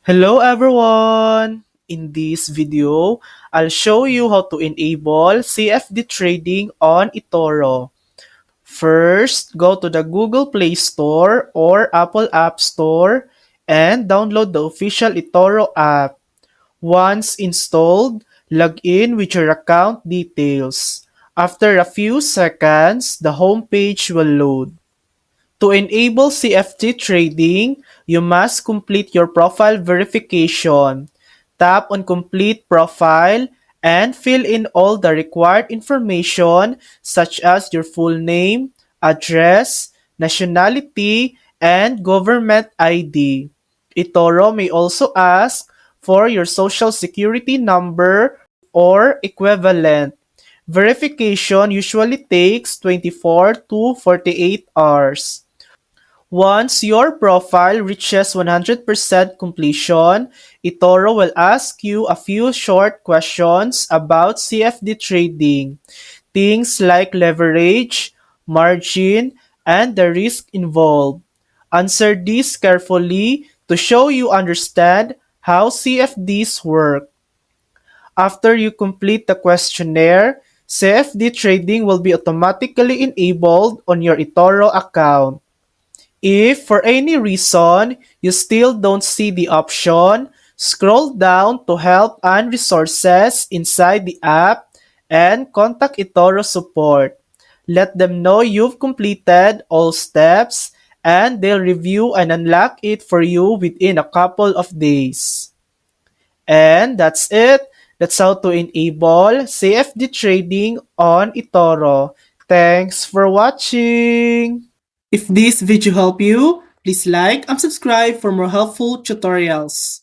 Hello everyone! In this video, I'll show you how to enable CFD trading on eToro. First, go to the Google Play Store or Apple App Store and download the official eToro app. Once installed, log in with your account details. After a few seconds, the home page will load. To enable CFD trading, you must complete your profile verification. Tap on Complete Profile and fill in all the required information such as your full name, address, nationality, and government ID. eToro may also ask for your social security number or equivalent. Verification usually takes 24 to 48 hours. Once your profile reaches 100% completion, eToro will ask you a few short questions about CFD trading, things like leverage, margin, and the risk involved. Answer these carefully to show you understand how CFDs work. After you complete the questionnaire, CFD trading will be automatically enabled on your eToro account. If for any reason you still don't see the option, scroll down to Help and Resources inside the app and contact eToro support. Let them know you've completed all steps and they'll review and unlock it for you within a couple of days. And that's it. That's how to enable CFD trading on eToro. Thanks for watching! If this video helped you, please like and subscribe for more helpful tutorials.